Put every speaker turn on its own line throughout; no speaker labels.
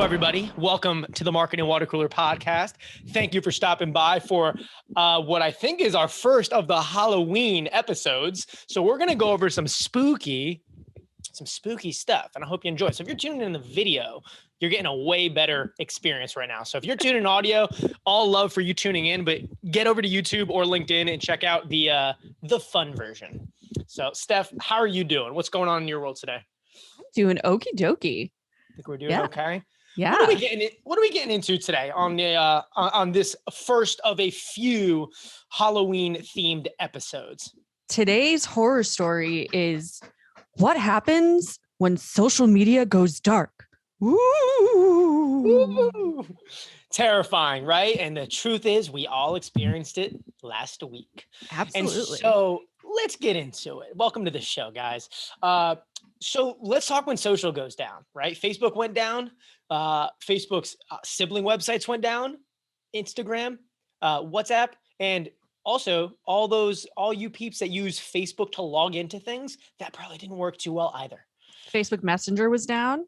Hello, everybody. Welcome to the Marketing Water Cooler podcast. Thank you for stopping by for what I think is our first of the Halloween episodes. So we're going to go over some spooky stuff, and I hope you enjoy. So if you're tuning in the video, you're getting a way better experience right now. So if you're tuning in audio, all love for you tuning in, but get over to YouTube or LinkedIn and check out the fun version. So Steph, how are you doing? What's going on in your world today?
I'm doing okie dokie.
I think we're doing okay.
Yeah.
What are we getting into today on this first of a few Halloween themed episodes?
Today's horror story is what happens when social media goes dark.
Ooh. Terrifying, right? And the truth is we all experienced it last week.
Absolutely.
And so let's get into it. Welcome to the show, guys. So let's talk when social goes down, right? Facebook went down. Facebook's sibling websites went down. Instagram, WhatsApp, and also all you peeps that use Facebook to log into things, that probably didn't work too well either.
Facebook Messenger was down.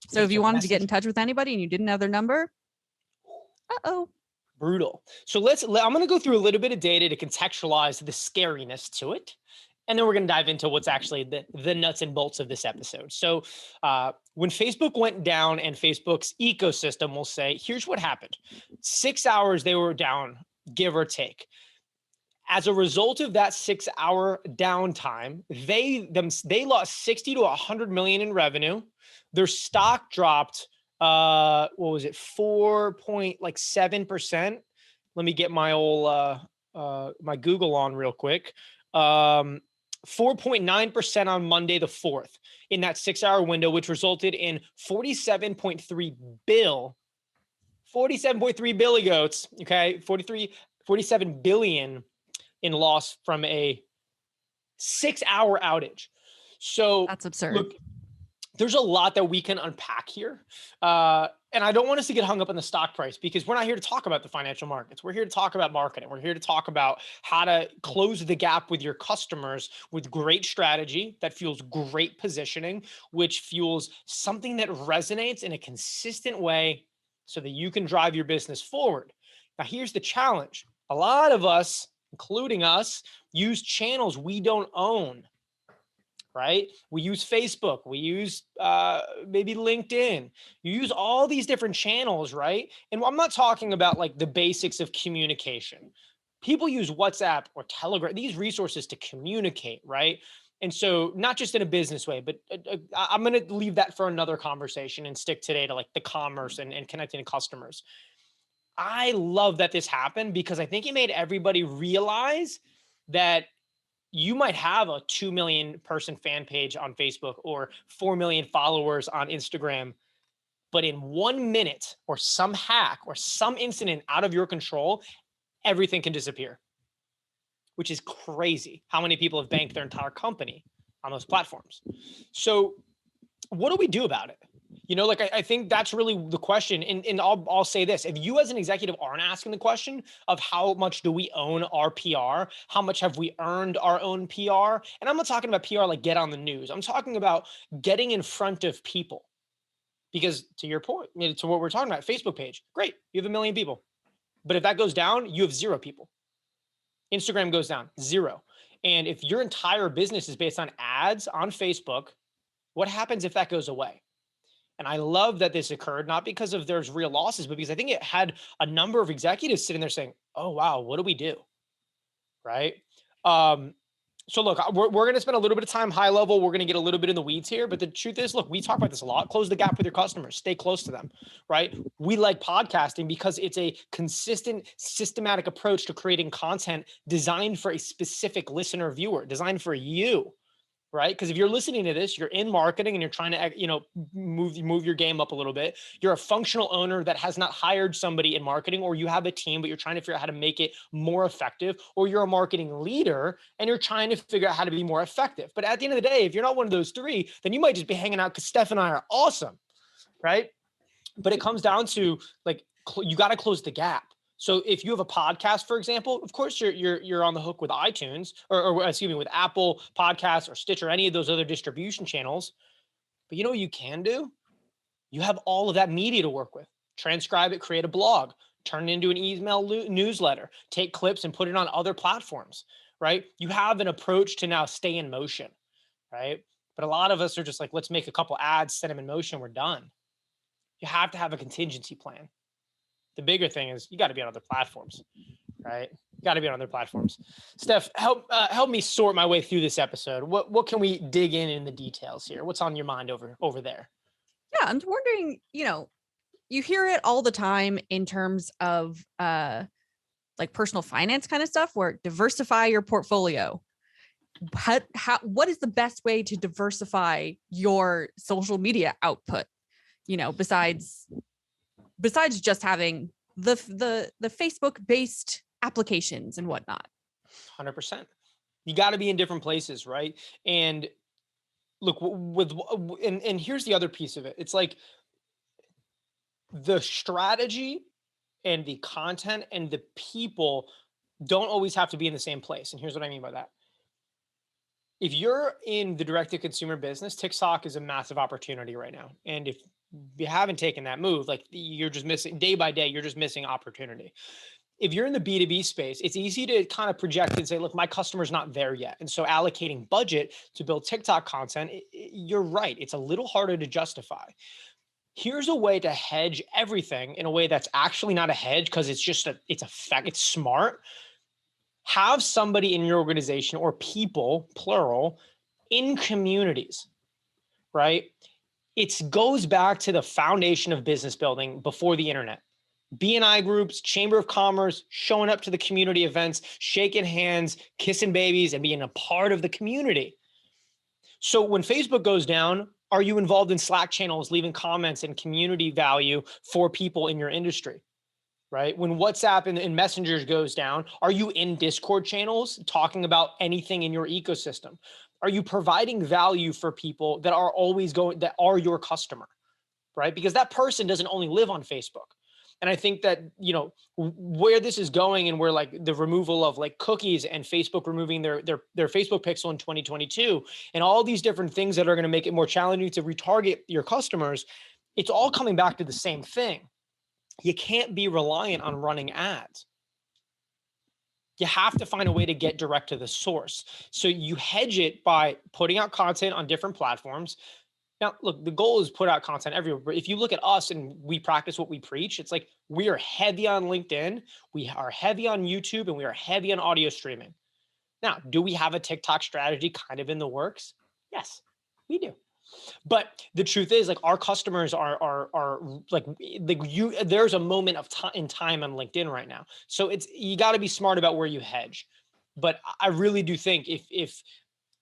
So if you wanted to get in touch with anybody and you didn't have their number,
brutal. So I'm going to go through a little bit of data to contextualize the scariness to it. And then we're going to dive into what's actually the nuts and bolts of this episode. So when Facebook went down and Facebook's ecosystem will say, here's what happened. 6 hours they were down, give or take. As a result of that 6 hour downtime, they lost 60 to 100 million in revenue. Their stock dropped, 4.7%. Let me get my old my Google on real quick. 4.9% on Monday the 4th in that 6 hour window, which resulted in 47.3 billion goats. Okay. 47 billion in loss from a 6 hour outage. So
that's absurd.
Look, there's a lot that we can unpack here. And I don't want us to get hung up on the stock price because we're not here to talk about the financial markets. We're here to talk about marketing. We're here to talk about how to close the gap with your customers with great strategy that fuels great positioning, which fuels something that resonates in a consistent way so that you can drive your business forward. Now, here's the challenge. A lot of us, including us, use channels we don't own. Right? We use Facebook, we use maybe LinkedIn, you use all these different channels, right? And I'm not talking about like the basics of communication. People use WhatsApp or Telegram, these resources to communicate, right? And so not just in a business way, but I'm going to leave that for another conversation and stick today to like the commerce and connecting to customers. I love that this happened because I think it made everybody realize that you might have a 2 million person fan page on Facebook or 4 million followers on Instagram, but in 1 minute or some hack or some incident out of your control, everything can disappear, which is crazy. How many people have banked their entire company on those platforms? So what do we do about it? You know, like I think that's really the question. And I'll say this. If you as an executive aren't asking the question of how much do we own our PR, how much have we earned our own PR? And I'm not talking about PR like get on the news. I'm talking about getting in front of people. Because to your point, to what we're talking about, Facebook page, great. You have 1 million people. But if that goes down, you have 0 people. Instagram goes down, 0. And if your entire business is based on ads on Facebook, what happens if that goes away? And I love that this occurred, not because of there's real losses, but because I think it had a number of executives sitting there saying, oh, wow, what do we do? Right? So look, we're going to spend a little bit of time high level. We're going to get a little bit in the weeds here. But the truth is, look, we talk about this a lot. Close the gap with your customers. Stay close to them, right? We like podcasting because it's a consistent, systematic approach to creating content designed for a specific listener viewer, designed for you. Right? Because if you're listening to this, you're in marketing and you're trying to, move your game up a little bit. You're a functional owner that has not hired somebody in marketing, or you have a team, but you're trying to figure out how to make it more effective, or you're a marketing leader and you're trying to figure out how to be more effective. But at the end of the day, if you're not one of those three, then you might just be hanging out because Steph and I are awesome. Right? But it comes down to like, you got to close the gap. So if you have a podcast, for example, of course you're on the hook with iTunes or with Apple Podcasts or Stitcher, any of those other distribution channels. But you know what you can do? You have all of that media to work with. Transcribe it, create a blog, turn it into an email newsletter, take clips and put it on other platforms, right? You have an approach to now stay in motion, right? But a lot of us are just like, let's make a couple ads, set them in motion, we're done. You have to have a contingency plan. The bigger thing is you got to be on other platforms, right? You got to be on other platforms. Steph, help me sort my way through this episode. What can we dig in the details here? What's on your mind over there?
Yeah, I'm wondering, you hear it all the time in terms of like personal finance kind of stuff where diversify your portfolio. What is the best way to diversify your social media output? Besides just having the Facebook based applications and whatnot.
100%. You got to be in different places, right? And look, and here's the other piece of it. It's like the strategy and the content and the people don't always have to be in the same place. And here's what I mean by that. If you're in the direct to consumer business, TikTok is a massive opportunity right now. And if you haven't taken that move, like you're just missing day by day, you're just missing opportunity. If you're in the B2B space, it's easy to kind of project and say, look, my customer's not there yet. And so allocating budget to build TikTok content, you're right. It's a little harder to justify. Here's a way to hedge everything in a way that's actually not a hedge because it's a fact, it's smart. Have somebody in your organization or people, plural, in communities, right? It goes back to the foundation of business building before the internet. B&I groups, Chamber of Commerce, showing up to the community events, shaking hands, kissing babies, and being a part of the community. So when Facebook goes down, are you involved in Slack channels, leaving comments and community value for people in your industry? Right? When WhatsApp and Messengers goes down, are you in Discord channels talking about anything in your ecosystem? Are you providing value for people that are that are your customer, right? Because that person doesn't only live on Facebook. And I think that, where this is going and where like the removal of like cookies and Facebook removing their Facebook pixel in 2022 and all these different things that are going to make it more challenging to retarget your customers, it's all coming back to the same thing. You can't be reliant on running ads. You have to find a way to get direct to the source. So you hedge it by putting out content on different platforms. Now, look, the goal is put out content everywhere. But if you look at us and we practice what we preach, it's like we are heavy on LinkedIn, we are heavy on YouTube, and we are heavy on audio streaming. Now, do we have a TikTok strategy kind of in the works? Yes, we do. But the truth is, like, our customers are like you. There's a moment of in time on LinkedIn right now, so you got to be smart about where you hedge. But I really do think if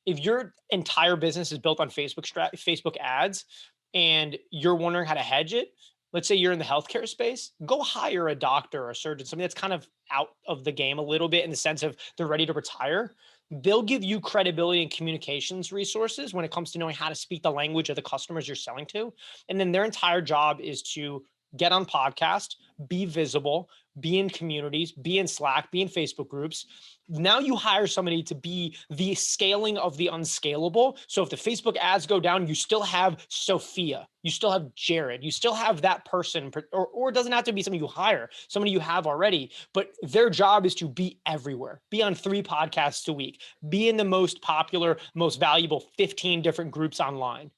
your entire business is built on Facebook ads, and you're wondering how to hedge it, let's say you're in the healthcare space, go hire a doctor or a surgeon, something that's kind of out of the game a little bit in the sense of they're ready to retire. They'll give you credibility and communications resources when it comes to knowing how to speak the language of the customers you're selling to. And then their entire job is to get on podcast, be visible, be in communities, be in Slack, be in Facebook groups. Now you hire somebody to be the scaling of the unscalable. So if the Facebook ads go down, you still have Sophia, you still have Jared, you still have that person, or it doesn't have to be somebody you hire, somebody you have already, but their job is to be everywhere, be on 3 podcasts a week, be in the most popular, most valuable 15 different groups online.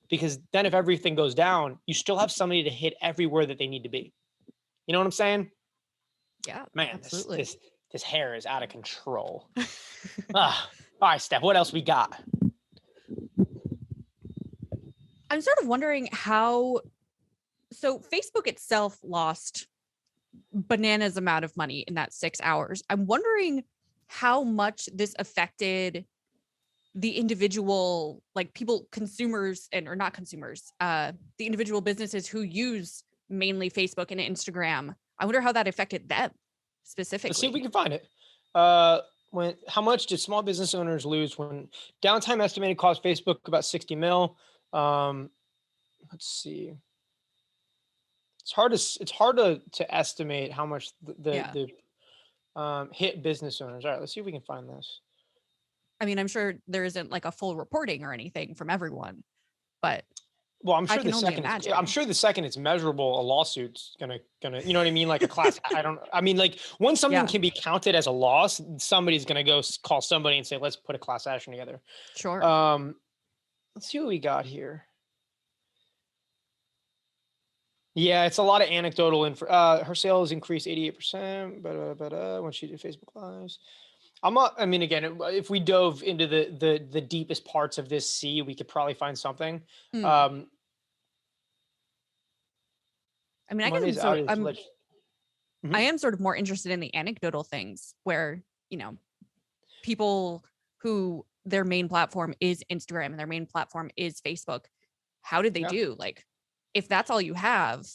Because then if everything goes down, you still have somebody to hit everywhere that they need to be. You know what I'm saying?
Yeah,
man,
absolutely.
This hair is out of control. All right, Steph, what else we got?
I'm sort of wondering so Facebook itself lost bananas amount of money in that 6 hours. I'm wondering how much this affected the individual, like people, consumers, or not consumers, the individual businesses who use mainly Facebook and Instagram. I wonder how that affected them specifically.
Let's see if we can find it. How much did small business owners lose when downtime estimated cost Facebook about 60 mil? Let's see. It's hard to estimate how much the hit business owners. All right, let's see if we can find this.
I mean, I'm sure there isn't like a full reporting or anything from everyone, but
Well,
I can only
I'm
imagine.
sure the second it's measurable, a lawsuit's gonna, you know what I mean? Like a class, I mean, like once something
Yeah,
can be counted as a loss, somebody's gonna go call somebody and say, let's put a class action together.
sure.
Um, let's see what we got here. Yeah, it's a lot of anecdotal info. Her sales increased 88%, but when she did Facebook Lives. I mean, again, if we dove into the deepest parts of this sea, we could probably find something.
Hmm.
Um,
I mean,
Monday's outage.
I
Mhm.
am sort of more interested in the anecdotal things where, you know, people who their main platform is Instagram and their main platform is Facebook. How did they
Yeah.
do? Like, if that's all you have,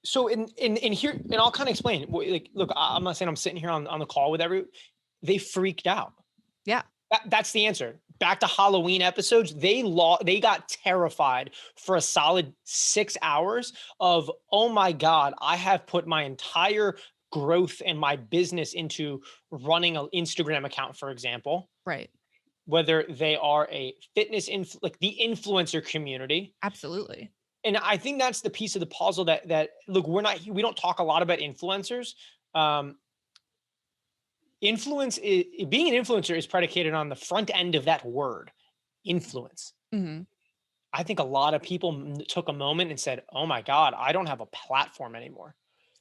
So in here, and I'll kind of explain. Like, look, I'm not saying I'm sitting here on the call with they freaked out.
yeah,
That's the answer. Back to Halloween episodes, they got terrified for a solid 6 hours of, oh my God, I have put my entire growth and my business into running an Instagram account, for example,
right.
whether they are a like the influencer community.
Absolutely.
And I think that's the piece of the puzzle that look, we don't talk a lot about influencers. Um, being an influencer is predicated on the front end of that word, influence.
Hmm.
I think a lot of people took a moment and said, oh my God, I don't have a platform anymore.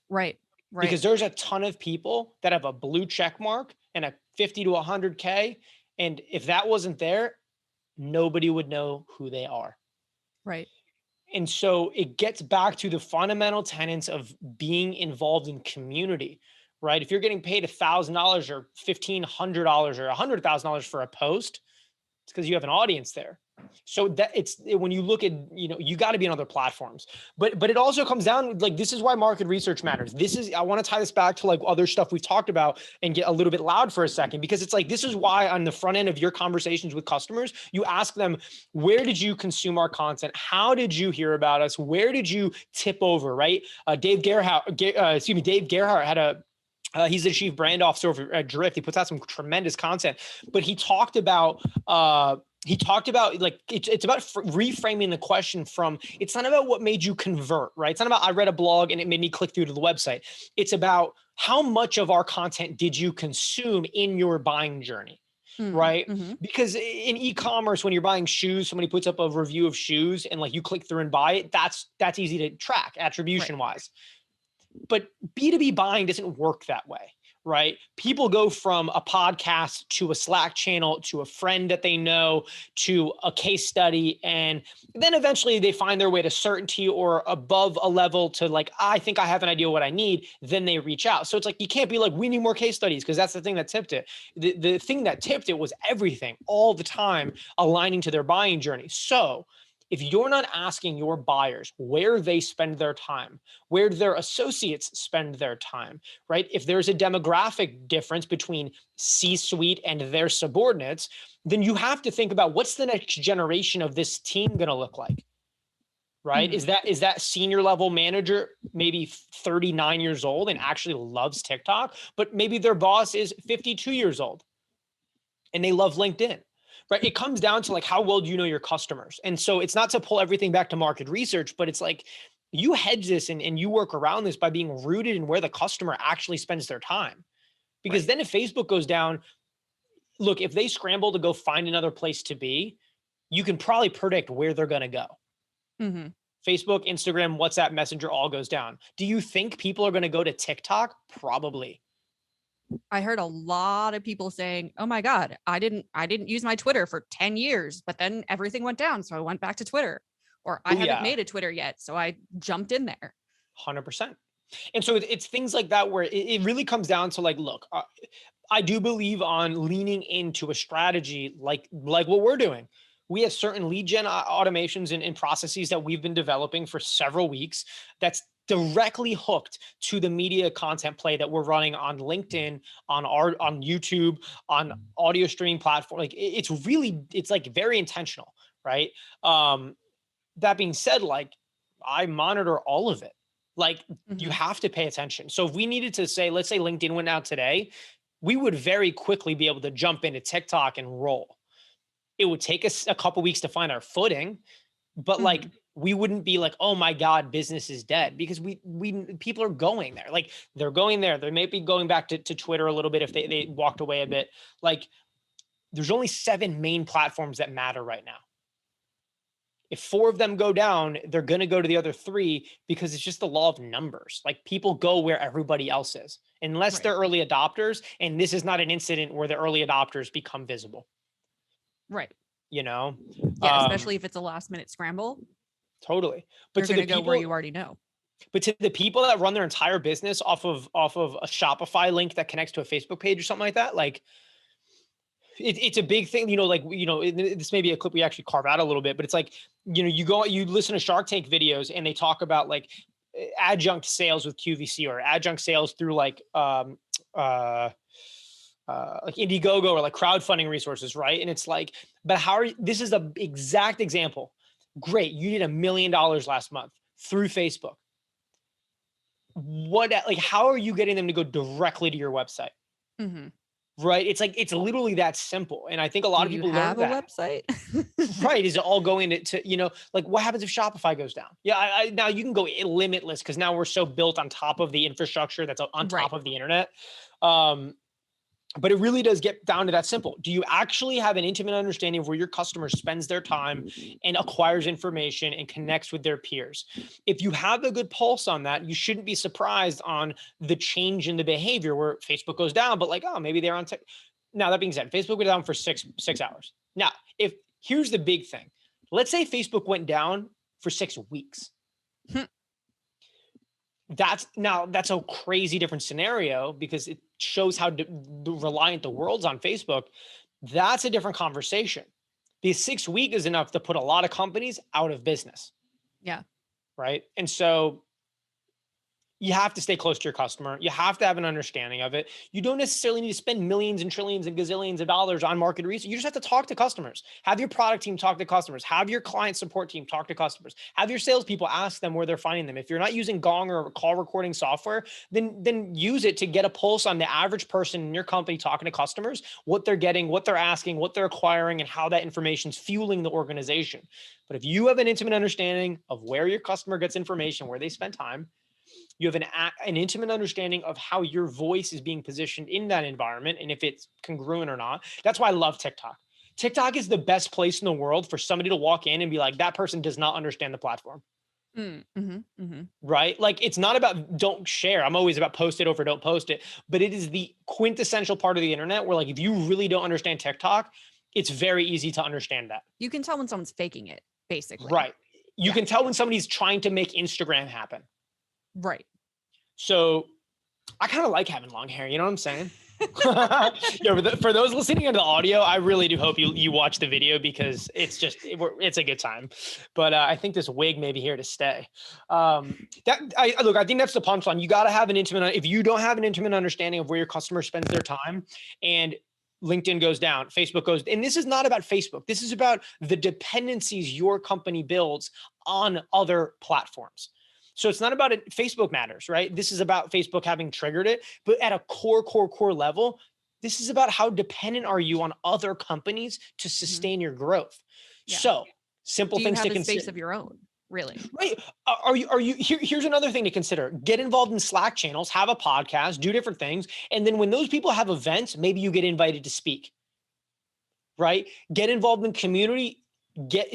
Right. Right.
Because there's a ton of people that have a blue check mark and a 50 to 100K. And if that wasn't there, nobody would know who they are.
Right.
And so it gets back to the fundamental tenets of being involved in community, right? If you're getting paid $1,000 or $1,500 or $100,000 for a post, it's because you have an audience there. So that when you look at, you got to be on other platforms, but it also comes down, like, this is why market research matters. I want to tie this back to like other stuff we've talked about and get a little bit loud for a second, because it's like, this is why on the front end of your conversations with customers, you ask them, where did you consume our content? How did you hear about us? Where did you tip over? Right. Dave Gerhardt had he's the chief brand officer at Drift. He puts out some tremendous content, but he talked about like it's about reframing the question from, it's not about what made you convert, right? It's not about I read a blog and it made me click through to the website. It's about how much of our content did you consume in your buying journey, right?
Mm-hmm.
Because in e-commerce, when you're buying shoes, somebody puts up a review of shoes and like you click through and buy it. That's easy to track
Right.
attribution wise. But B2B buying doesn't work that way, right? People go from a podcast to a Slack channel to a friend that they know to a case study. And then eventually they find their way to certainty or above a level to like, I think I have an idea what I need. Then they reach out. So it's like, you can't be like, we need more case studies, because that's the thing that tipped it. The thing that tipped it was everything all the time aligning to their buying journey. So if you're not asking your buyers where they spend their time, where their associates spend their time, right? If there's a demographic difference between C-suite and their subordinates, then you have to think about, what's the next generation of this team going to look like, right?
Mm-hmm.
Is that senior level manager maybe 39 years old and actually loves TikTok, but maybe their boss is 52 years old and they love LinkedIn? Right. It comes down to like, how well do you know your customers? And so it's not to pull everything back to market research, but it's like, you hedge this and you work around this by being rooted in where the customer actually spends their time. Because
Right.
then if Facebook goes down, look, if they scramble to go find another place to be, you can probably predict where they're going to go.
Mm-hmm.
Facebook, Instagram, WhatsApp, Messenger all goes down. Do you think people are going to go to TikTok? Probably.
I heard a lot of people saying, "Oh my God, I didn't use my Twitter for 10 years, but then everything went down, so I went back to Twitter." Or I
Oh
haven't
yeah,
made a Twitter yet, so I jumped in there.
100%. And so it's things like that where it really comes down to like, look, I do believe on leaning into a strategy like what we're doing. We have certain lead gen automations and processes that we've been developing for several weeks that's directly hooked to the media content play that we're running on LinkedIn, on YouTube, on audio streaming platform. Like it's like very intentional, right? That being said, like, I monitor all of it. Like, you
Mm-hmm.
have to pay attention. So if we needed to say, let's say LinkedIn went out today, we would very quickly be able to jump into TikTok and roll. It would take us a couple weeks to find our footing, but like,
Mm-hmm.
we wouldn't be like, oh my God, business is dead, because people are going there. Like they're going there. They may be going back to Twitter a little bit if they walked away a bit. Like there's only 7 main platforms that matter right now. If 4 of them go down, they're going to go to the other 3 because it's just the law of numbers. Like people go where everybody else is, unless they're early adopters. And this is not an incident where the early adopters become visible.
Right.
You know?
Yeah, especially if it's a last minute scramble.
Totally. But
you're going to go where you already know.
But to the people that run their entire business off of a Shopify link that connects to a Facebook page or something like that, like it's a big thing, like, this may be a clip we actually carve out a little bit, but it's like, you listen to Shark Tank videos and they talk about like adjunct sales with QVC or adjunct sales through like Indiegogo or like crowdfunding resources. Right. And it's like, but this is the exact example. Great. You did $1 million last month through Facebook. How are you getting them to go directly to your website?
Mm-hmm.
Right. It's like, it's literally that simple. And I think a lot of people
have a website.
Right. Is it all going to, like what happens if Shopify goes down? Yeah. Now you can go limitless because now we're so built on top of the infrastructure that's on top of the internet. But it really does get down to that simple. Do you actually have an intimate understanding of where your customer spends their time and acquires information and connects with their peers? If you have a good pulse on that, you shouldn't be surprised on the change in the behavior where Facebook goes down, but like, oh, maybe they're on. Now, that being said, Facebook went down for six hours. Now, here's the big thing. Let's say Facebook went down for 6 weeks. That's a crazy different scenario because it shows how reliant the world's on Facebook. That's a different conversation. The 6 week is enough to put a lot of companies out of business.
Yeah.
Right. And so you have to stay close to your customer. You have to have an understanding of it. You don't necessarily need to spend millions and trillions and gazillions of dollars on market research. You just have to talk to customers. Have your product team talk to customers. Have your client support team talk to customers. Have your salespeople ask them where they're finding them. If you're not using Gong or call recording software, then use it to get a pulse on the average person in your company talking to customers, what they're getting, what they're asking, what they're acquiring, and how that information is fueling the organization. But if you have an intimate understanding of where your customer gets information, where they spend time, you have an intimate understanding of how your voice is being positioned in that environment and if it's congruent or not. That's why I love TikTok. TikTok is the best place in the world for somebody to walk in and be like, that person does not understand the platform. Right? Like it's not about don't share. I'm always about post it over don't post it, but it is the quintessential part of the internet where like, if you really don't understand TikTok, it's very easy to understand that.
You can tell when someone's faking it, basically.
Right. You can tell when somebody's trying to make Instagram happen.
Right.
So I kind of like having long hair. You know what I'm saying? For those listening to the audio, I really do hope you watch the video because it's a good time. But I think this wig may be here to stay. I think that's the punchline. You got to have if you don't have an intimate understanding of where your customer spends their time, and LinkedIn goes down, Facebook goes, and this is not about Facebook. This is about the dependencies your company builds on other platforms. So it's not about it. Facebook matters, right? This is about Facebook having triggered it, but at a core level, this is about how dependent are you on other companies to sustain your growth. Yeah. So simple things to consider. Do you have a
space of your own, really?
Right. Are you here's another thing to consider. Get involved in Slack channels, have a podcast, do different things. And then when those people have events, maybe you get invited to speak, right? Get involved in community,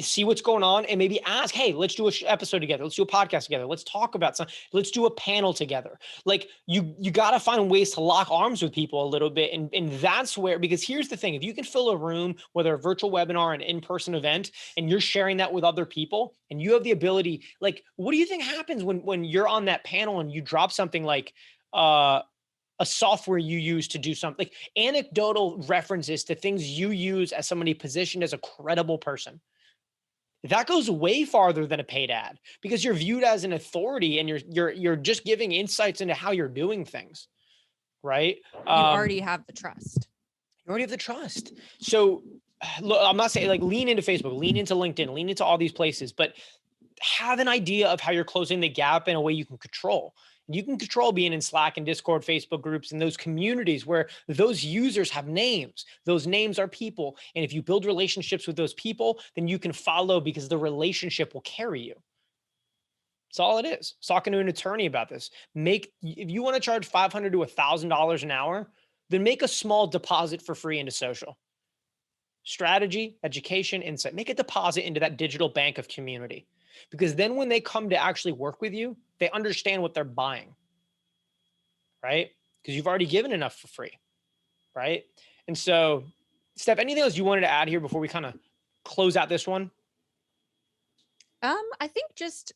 see what's going on, and maybe ask, hey, let's do an episode together. Let's do a podcast together. Let's talk about something. Let's do a panel together. Like you got to find ways to lock arms with people a little bit. And that's where, because here's the thing, if you can fill a room, whether a virtual webinar, an in-person event, and you're sharing that with other people, and you have the ability, like, what do you think happens when you're on that panel and you drop something like, a software you use to do something, like anecdotal references to things you use as somebody positioned as a credible person? That goes way farther than a paid ad because you're viewed as an authority and you're just giving insights into how you're doing things, right?
You already have the trust.
You already have the trust. So look, I'm not saying like lean into Facebook, lean into LinkedIn, lean into all these places, but have an idea of how you're closing the gap in a way you can control. You can control being in Slack and Discord, Facebook groups, and those communities where those users have names. Those names are people. And if you build relationships with those people, then you can follow because the relationship will carry you. That's all it is. I was talking to an attorney about this. If you want to charge $500 to $1,000 an hour, then make a small deposit for free into social. Strategy, education, insight. Make a deposit into that digital bank of community. Because then when they come to actually work with you, they understand what they're buying, right? Because you've already given enough for free, right? And so, Steph, anything else you wanted to add here before we kind of close out this one?
I think just,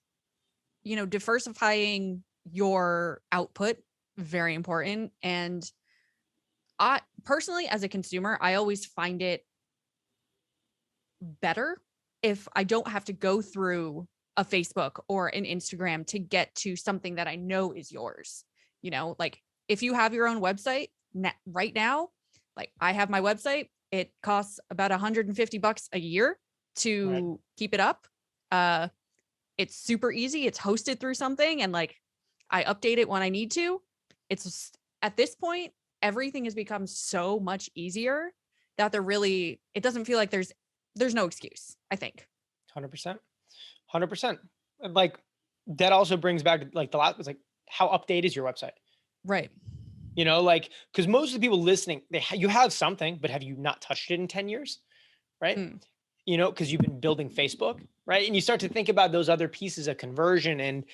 diversifying your output, very important. And I personally, as a consumer, I always find it better if I don't have to go through a Facebook or an Instagram to get to something that I know is yours. Like if you have your own website right now, like I have my website, it costs about $150 a year to keep it up. It's super easy. It's hosted through something, and like I update it when I need to. It's just, at this point, everything has become so much easier that it doesn't feel like there's no excuse, I think.
100%. 100%. Like that also brings back like the last was like, how updated is your website?
Right.
Like, because most of the people listening, you have something, but have you not touched it in 10 years? Right. Because you've been building Facebook, right? And you start to think about those other pieces of conversion and,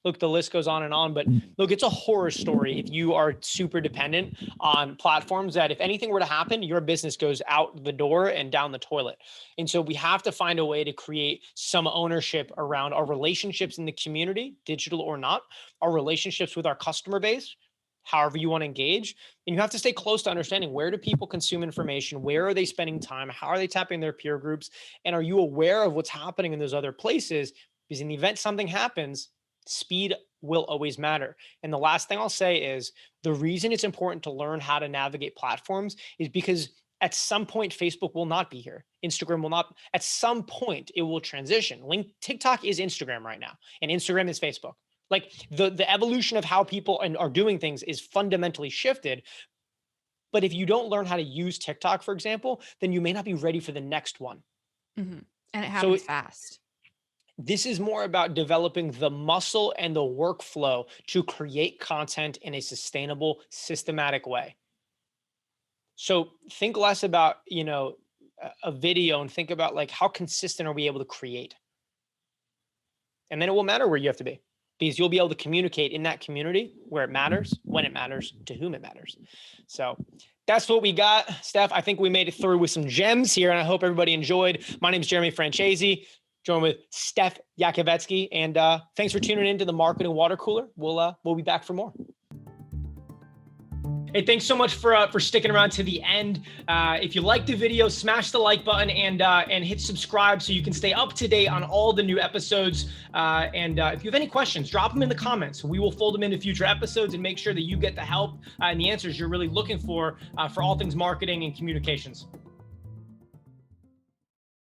look, the list goes on and on, but look, it's a horror story if you are super dependent on platforms that if anything were to happen, your business goes out the door and down the toilet. And so we have to find a way to create some ownership around our relationships in the community, digital or not, our relationships with our customer base, however you want to engage. And you have to stay close to understanding, where do people consume information? Where are they spending time? How are they tapping their peer groups? And are you aware of what's happening in those other places? Because in the event something happens, speed will always matter. And the last thing I'll say is the reason it's important to learn how to navigate platforms is because at some point, Facebook will not be here. Instagram will not. At some point, it will transition. TikTok is Instagram right now, and Instagram is Facebook. Like the evolution of how people are doing things is fundamentally shifted. But if you don't learn how to use TikTok, for example, then you may not be ready for the next one.
Mm-hmm. And it happens fast.
This is more about developing the muscle and the workflow to create content in a sustainable, systematic way. So think less about, a video, and think about like, how consistent are we able to create? And then it will matter where you have to be, because you'll be able to communicate in that community where it matters, when it matters, to whom it matters. So that's what we got, Steph. I think we made it through with some gems here, and I hope everybody enjoyed. My name is Jeremy Francesi, joined with Steph Yakovetsky, and thanks for tuning into the Marketing Water Cooler. We'll be back for more. Hey, thanks so much for sticking around to the end. If you liked the video, smash the like button and hit subscribe so you can stay up to date on all the new episodes. And if you have any questions, drop them in the comments. We will fold them into future episodes and make sure that you get the help and the answers you're really looking for all things marketing and communications.